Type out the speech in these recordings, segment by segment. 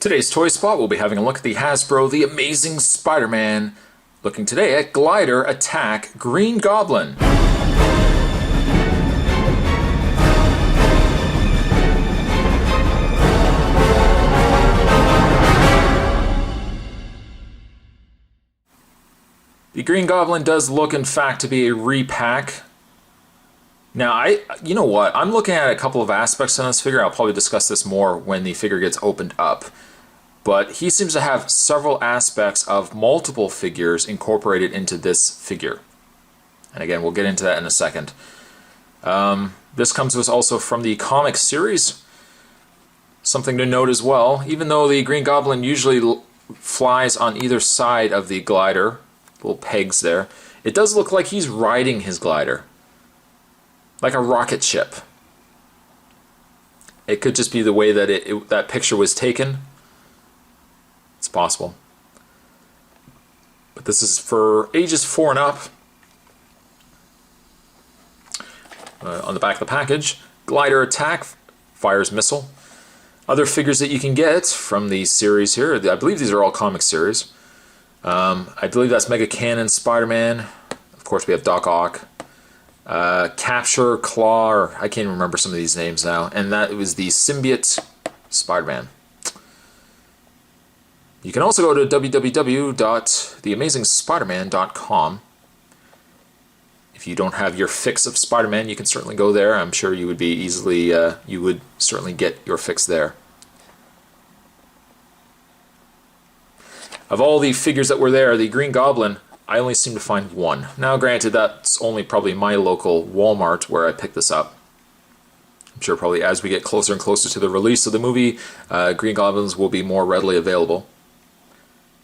Today's Toy Spot, we'll be having a look at the Hasbro The Amazing Spider-Man. Looking today at Glider Attack Green Goblin. The Green Goblin does look, in fact, to be a repack. Now, you know what? I'm looking at a couple of aspects on this figure. I'll probably discuss this more when the figure gets opened up. But he seems to have several aspects of multiple figures incorporated into this figure. And again, we'll get into that in a second. This comes to us also from the comic series. Something to note as well, even though the Green Goblin usually flies on either side of the glider, little pegs there, it does look like he's riding his glider. Like a rocket ship. It could just be the way that that picture was taken. It's possible. But this is for ages 4 and up. On the back of the package, Glider Attack, fires missile. Other figures that you can get from the series here, I believe these are all comic series. I believe that's Mega Cannon Spider-Man. Of course we have Doc Ock. Capture, Claw, or I can't remember some of these names now. And that was the Symbiote Spider-Man. You can also go to www.theamazingspiderman.com. If you don't have your fix of Spider-Man, you can certainly go there. I'm sure you would be easily, you would certainly get your fix there. Of all the figures that were there, the Green Goblin, I only seem to find one. Now granted, that's only probably my local Walmart where I picked this up. I'm sure probably as we get closer and closer to the release of the movie, Green Goblins will be more readily available.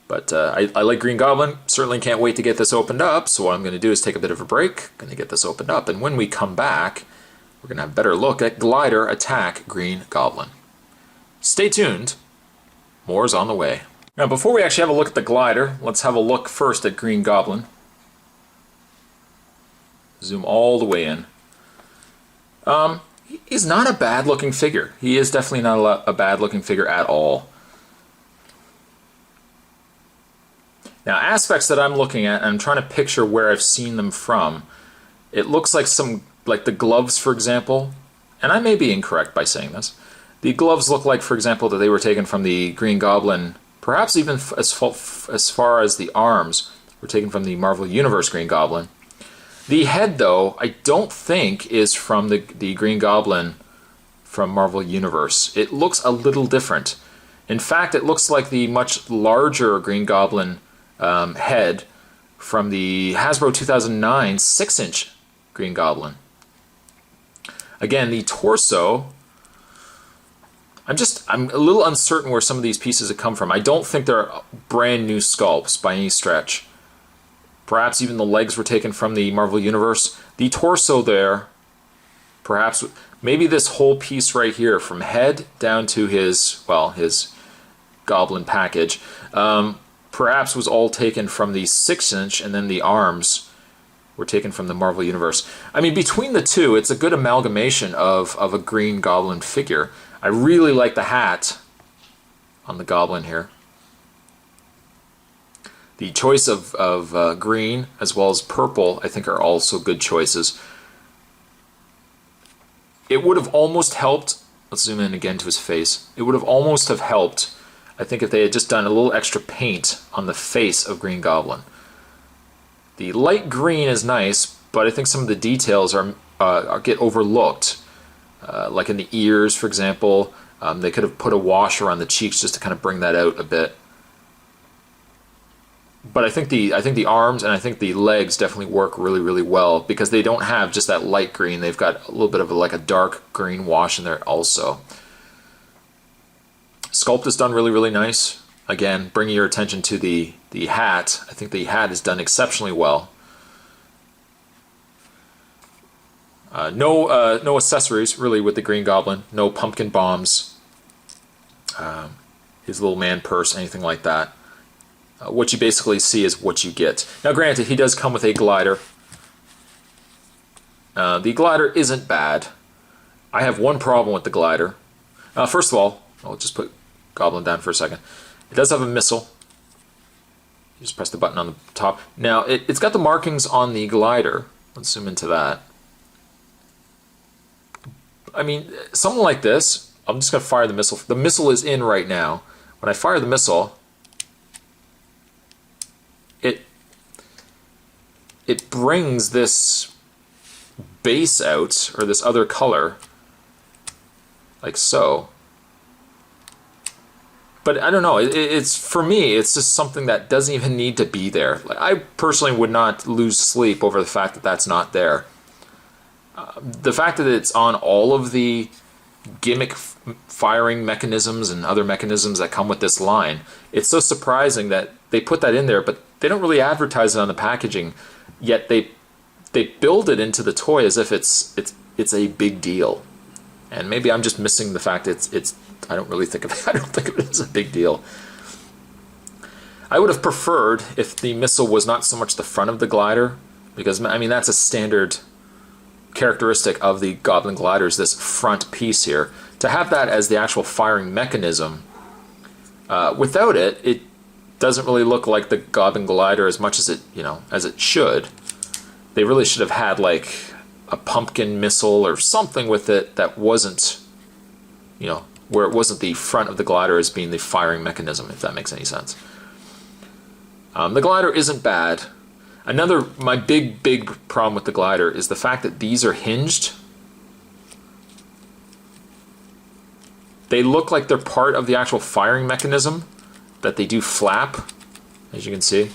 But I like Green Goblin, certainly can't wait to get this opened up, so what I'm going to do is take a bit of a break, going to get this opened up, and when we come back, we're going to have a better look at Glider Attack Green Goblin. Stay tuned, more's on the way. Now before we actually have a look at the glider, let's have a look first at Green Goblin. Zoom all the way in. He's not a bad looking figure. He is definitely not a bad looking figure at all. Now, aspects that I'm looking at, and I'm trying to picture where I've seen them from, it looks like like the gloves, for example, and I may be incorrect by saying this. The gloves look like, for example, that they were taken from the Green Goblin, perhaps even as far as the arms were taken from the Marvel Universe Green Goblin. The head, though, I don't think is from the Green Goblin from Marvel Universe. It looks a little different. In fact, it looks like the much larger Green Goblin head from the Hasbro 2009 6-inch Green Goblin. Again, the torso, I'm a little uncertain where some of these pieces have come from. I don't think they're brand new sculpts by any stretch. Perhaps even the legs were taken from the Marvel Universe. The torso there, perhaps, maybe this whole piece right here from head down to his Goblin package, perhaps was all taken from the 6-inch, and then the arms were taken from the Marvel Universe. I mean, between the two, it's a good amalgamation of a Green Goblin figure. I really like the hat on the Goblin here. The choice of green as well as purple, I think, are also good choices. It would have almost helped, let's zoom in again to his face, it would have almost have helped, I think, if they had just done a little extra paint on the face of Green Goblin. The light green is nice, but I think some of the details get overlooked. Like in the ears, for example, they could have put a wash around the cheeks just to kind of bring that out a bit. But I think the arms and I think the legs definitely work really, really well because they don't have just that light green. They've got a little bit of like a dark green wash in there also. Sculpt is done really, really nice. Again, bringing your attention to the hat. I think the hat is done exceptionally well. No accessories really with the Green Goblin. No pumpkin bombs. His little man purse, anything like that. What you basically see is what you get. Now granted, he does come with a glider. The glider isn't bad. I have one problem with the glider. First of all, I'll just put Goblin down for a second. It does have a missile. You just press the button on the top. Now, it's got the markings on the glider. Let's zoom into that. I mean, something like this, I'm just going to fire the missile. The missile is in right now. When I fire the missile, it brings this base out, or this other color, like so. But I don't know, it's for me, it's just something that doesn't even need to be there. Like, I personally would not lose sleep over the fact that that's not there. The fact that it's on all of the gimmick firing mechanisms and other mechanisms that come with this line, it's so surprising that they put that in there, but they don't really advertise it on the packaging, yet they build it into the toy as if it's a big deal. And maybe I'm just missing the fact it's I don't think of it as a big deal. I would have preferred if the missile was not so much the front of the glider, because I mean that's a standard characteristic of the Goblin gliders, this front piece here. To have that as the actual firing mechanism, without it, it doesn't really look like the Goblin glider as much as it should. They really should have had like a pumpkin missile or something with it that wasn't, where it wasn't the front of the glider as being the firing mechanism, if that makes any sense. The glider isn't bad. My big problem with the glider is the fact that these are hinged. They look like they're part of the actual firing mechanism, that they do flap, as you can see.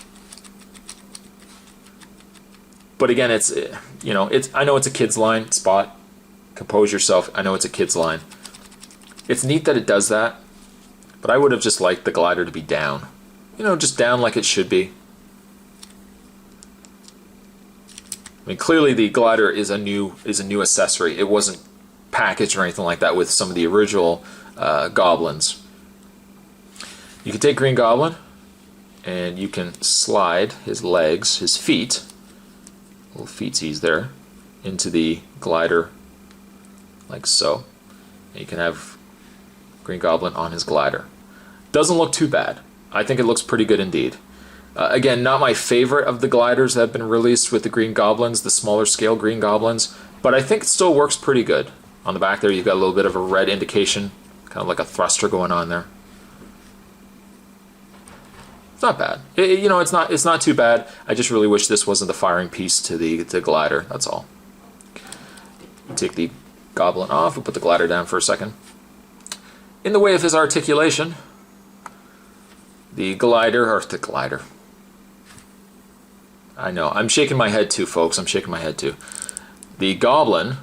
But again, I know it's a kid's line. Spot, compose yourself. I know it's a kid's line. It's neat that it does that, but I would have just liked the glider to be down. Just down like it should be. I mean, clearly the glider is a new accessory. It wasn't packaged or anything like that with some of the original Goblins. You can take Green Goblin, and you can slide his legs, his feet, little feetsies there, into the glider, like so. And you can have Green Goblin on his glider. Doesn't look too bad. I think it looks pretty good indeed. Again, not my favorite of the gliders that have been released with the Green Goblins, the smaller scale Green Goblins, but I think it still works pretty good. On the back there, you've got a little bit of a red indication, kind of like a thruster going on there. It's not bad. It's not too bad. I just really wish this wasn't the firing piece to the glider. That's all. Take the Goblin off. We'll put the glider down for a second. In the way of his articulation, the glider. I know, I'm shaking my head too, folks. I'm shaking my head too. The Goblin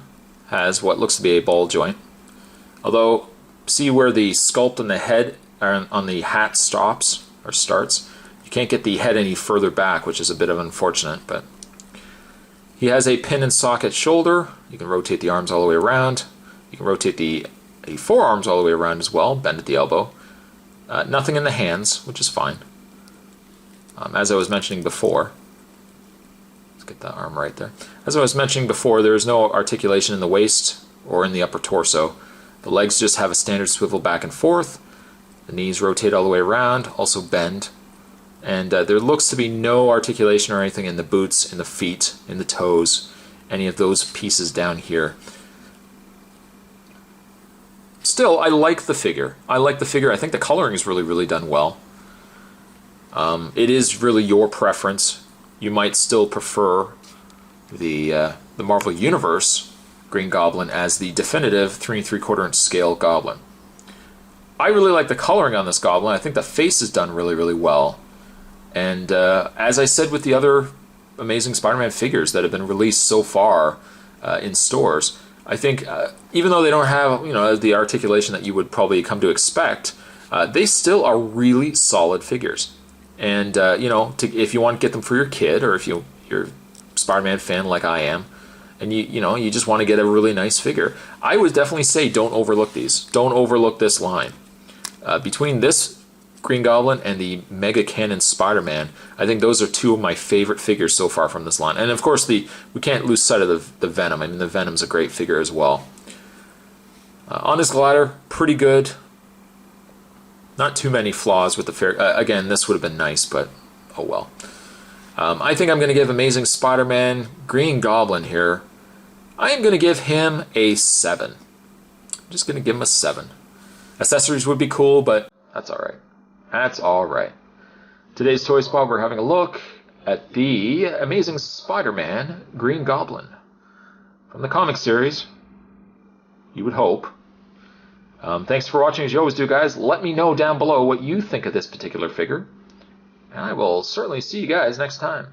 has what looks to be a ball joint. Although, see where the sculpt on the head, or on the hat stops, or starts? You can't get the head any further back, which is a bit of unfortunate, but he has a pin and socket shoulder. You can rotate the arms all the way around. You can rotate the forearms all the way around as well, bend at the elbow. Nothing in the hands, which is fine. As I was mentioning before, let's get that arm right there. As I was mentioning before, there is no articulation in the waist or in the upper torso. The legs just have a standard swivel back and forth. The knees rotate all the way around, also bend. And there looks to be no articulation or anything in the boots, in the feet, in the toes, any of those pieces down here. Still, I like the figure. I think the coloring is really, really done well. It is really your preference. You might still prefer the Marvel Universe Green Goblin as the definitive 3 3/4 inch scale Goblin. I really like the coloring on this Goblin. I think the face is done really, really well. And as I said with the other Amazing Spider-Man figures that have been released so far in stores, I think even though they don't have the articulation that you would probably come to expect, they still are really solid figures. And if you want to get them for your kid, or if you're a Spider-Man fan like I am, and you just want to get a really nice figure, I would definitely say don't overlook these. Don't overlook this line. Between this Green Goblin and the Mega Cannon Spider-Man, I think those are two of my favorite figures so far from this line. And of course, we can't lose sight of the Venom. I mean, the Venom's a great figure as well. On his glider, pretty good. Not too many flaws with the fair. Again, this would have been nice, but oh well. I think I'm going to give Amazing Spider-Man Green Goblin here. I am going to give him a 7. I'm just going to give him a 7. Accessories would be cool, but that's all right. That's all right. Today's Toy Spot, we're having a look at the Amazing Spider-Man Green Goblin from the comic series. You would hope. Thanks for watching, as you always do, guys. Let me know down below what you think of this particular figure. And I will certainly see you guys next time.